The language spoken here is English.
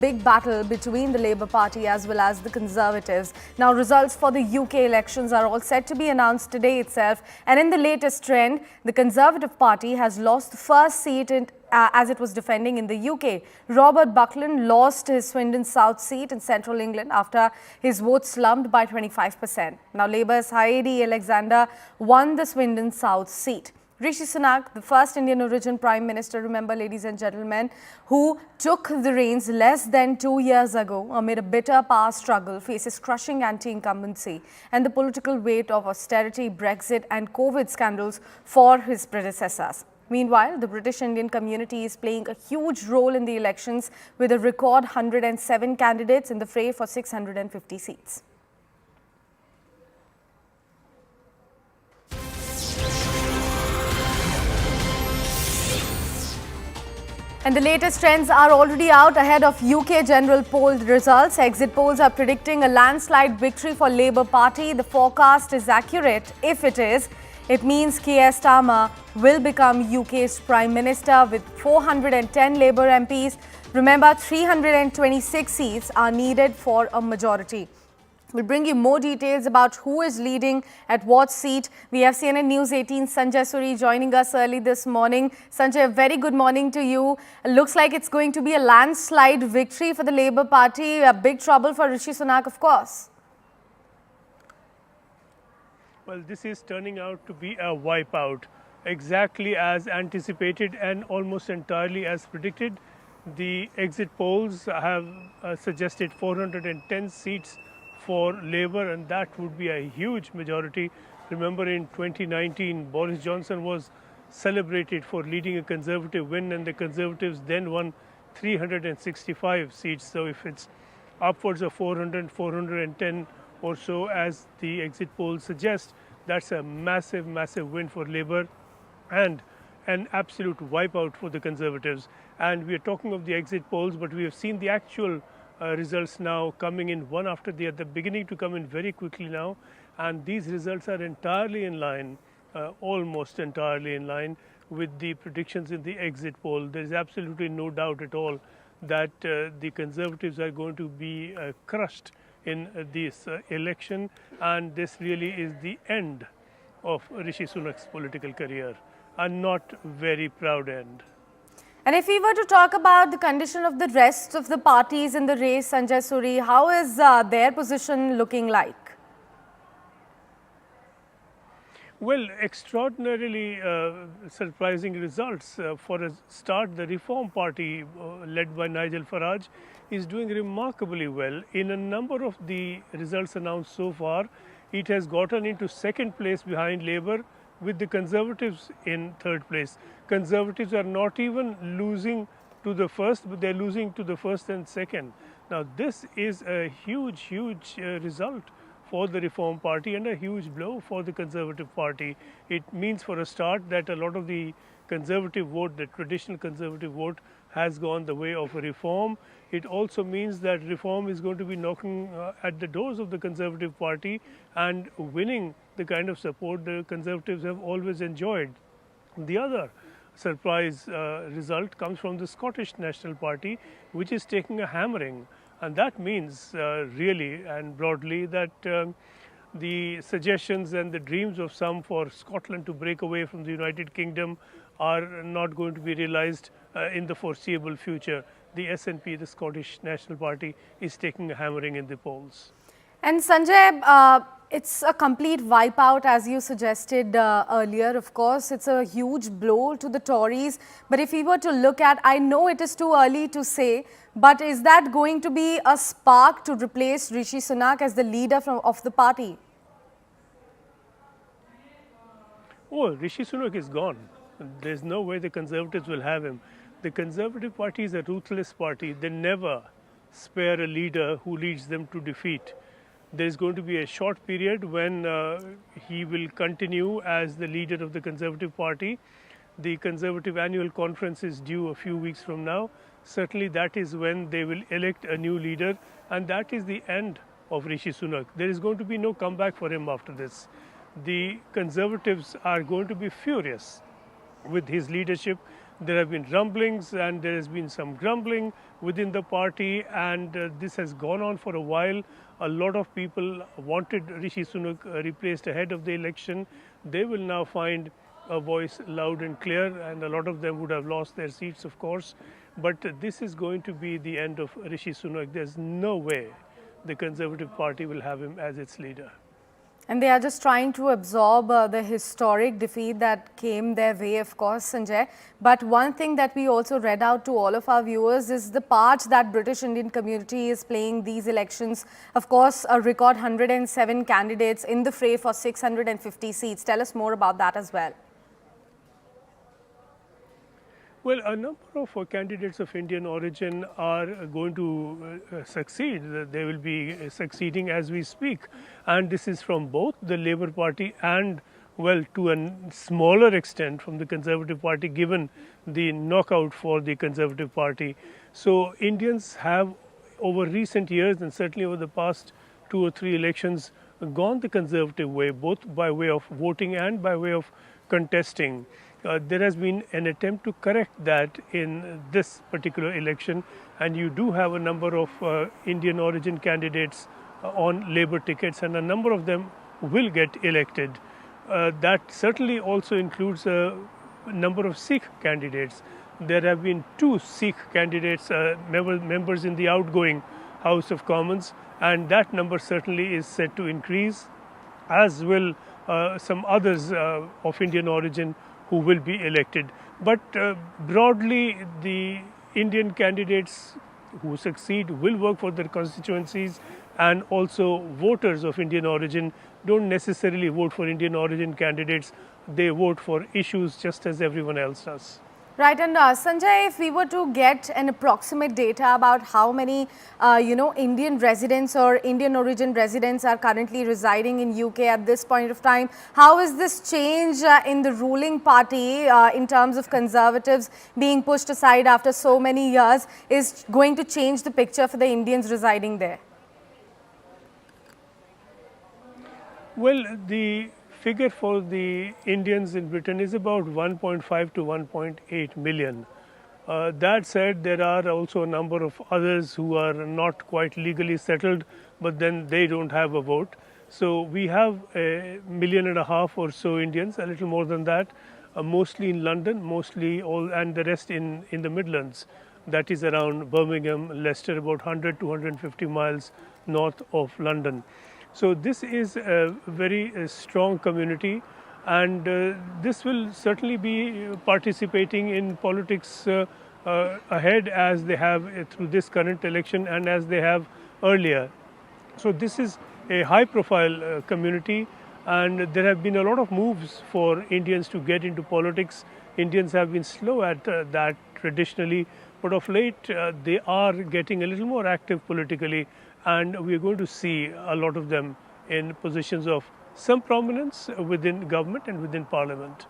Big battle between the Labour Party as well as the Conservatives. Now, results for the UK elections are all set to be announced today itself. And in the latest trend, the Conservative Party has lost the first seat as it was defending in the UK. Robert Buckland lost his Swindon South seat in central England after his vote slumped by 25%. Now, Labour's Heidi Alexander won the Swindon South seat. Rishi Sunak, the first Indian origin Prime Minister, remember ladies and gentlemen, who took the reins less than 2 years ago amid a bitter power struggle, faces crushing anti-incumbency and the political weight of austerity, Brexit and COVID scandals for his predecessors. Meanwhile, the British Indian community is playing a huge role in the elections with a record 107 candidates in the fray for 650 seats. And the latest trends are already out ahead of UK general poll results. Exit polls are predicting a landslide victory for Labour Party. The forecast is accurate. If it is, it means Starmer will become UK's Prime Minister with 410 Labour MPs. Remember, 326 seats are needed for a majority. We'll bring you more details about who is leading at what seat. We have CNN News 18 Sanjay Suri joining us early this morning. Sanjay, a very good morning to you. It looks like it's going to be a landslide victory for the Labour Party. A big trouble for Rishi Sunak, of course. Well, this is turning out to be a wipeout, exactly as anticipated and almost entirely as predicted. The exit polls have suggested 410 seats for Labour, and that would be a huge majority. Remember, in 2019, Boris Johnson was celebrated for leading a Conservative win, and the Conservatives then won 365 seats. So if it's upwards of 400, 410 or so, as the exit polls suggest, that's a massive, massive win for Labour and an absolute wipeout for the Conservatives. And we are talking of the exit polls, but we have seen the actual results now coming in one after the other, beginning to come in very quickly now, and these results are entirely in line, almost entirely in line with the predictions in the exit poll. There is absolutely no doubt at all that the Conservatives are going to be crushed in this election, and this really is the end of Rishi Sunak's political career, a not very proud end. And if we were to talk about the condition of the rest of the parties in the race, Sanjay Suri, how is their position looking like? Well, extraordinarily surprising results. For a start, the Reform Party, led by Nigel Farage, is doing remarkably well. In a number of the results announced so far, it has gotten into second place behind Labour, with the Conservatives in third place. Conservatives are not even losing to the first, but they're losing to the first and second. Now, this is a huge, huge result for the Reform Party and a huge blow for the Conservative Party. It means, for a start, that a lot of the Conservative vote, the traditional Conservative vote, has gone the way of a Reform. It also means that Reform is going to be knocking at the doors of the Conservative Party and winning the kind of support the Conservatives have always enjoyed. The other surprise result comes from the Scottish National Party, which is taking a hammering. And that means really and broadly that the suggestions and the dreams of some for Scotland to break away from the United Kingdom are not going to be realized in the foreseeable future. The SNP, the Scottish National Party, is taking a hammering in the polls. And Sanjay, it's a complete wipeout, as you suggested earlier. Of course, it's a huge blow to the Tories. But if we were to look at, I know it is too early to say, but is that going to be a spark to replace Rishi Sunak as the leader of the party? Oh, Rishi Sunak is gone. There's no way the Conservatives will have him. The Conservative Party is a ruthless party. They never spare a leader who leads them to defeat. There is going to be a short period when he will continue as the leader of the Conservative Party. The Conservative Annual Conference is due a few weeks from now. Certainly that is when they will elect a new leader, and that is the end of Rishi Sunak. There is going to be no comeback for him after this. The Conservatives are going to be furious with his leadership. There have been rumblings and there has been some grumbling within the party, and this has gone on for a while. A lot of people wanted Rishi Sunak replaced ahead of the election. They will now find a voice loud and clear, and a lot of them would have lost their seats, of course. But this is going to be the end of Rishi Sunak. There's no way the Conservative Party will have him as its leader. And they are just trying to absorb the historic defeat that came their way, of course, Sanjay. But one thing that we also read out to all of our viewers is the part that British Indian community is playing these elections. Of course, a record 107 candidates in the fray for 650 seats. Tell us more about that as well. Well, a number of candidates of Indian origin are going to succeed. They will be succeeding as we speak. And this is from both the Labour Party and, well, to a smaller extent from the Conservative Party, given the knockout for the Conservative Party. So Indians have, over recent years and certainly over the past 2 or 3 elections, gone the Conservative way, both by way of voting and by way of contesting. There has been an attempt to correct that in this particular election, and you do have a number of Indian origin candidates on Labour tickets, and a number of them will get elected. That certainly also includes a number of Sikh candidates. There have been 2 Sikh candidates, members in the outgoing House of Commons, and that number certainly is set to increase, as will some others of Indian origin who will be elected. But broadly, the Indian candidates who succeed will work for their constituencies, and also voters of Indian origin don't necessarily vote for Indian origin candidates. They vote for issues just as everyone else does. Right, and Sanjay, if we were to get an approximate data about how many, Indian residents or Indian origin residents are currently residing in UK at this point of time, how is this change in the ruling party in terms of Conservatives being pushed aside after so many years is going to change the picture for the Indians residing there? Well, the figure for the Indians in Britain is about 1.5 to 1.8 million. That said, there are also a number of others who are not quite legally settled, but then they don't have a vote. So we have 1.5 million or so Indians, a little more than that, mostly in London, and the rest in the Midlands. That is around Birmingham, Leicester, about 100 to 150 miles north of London. So this is a very strong community, and this will certainly be participating in politics ahead, as they have through this current election and as they have earlier. So this is a high profile community, and there have been a lot of moves for Indians to get into politics. Indians have been slow at that traditionally, but of late they are getting a little more active politically, and we are going to see a lot of them in positions of some prominence within government and within parliament.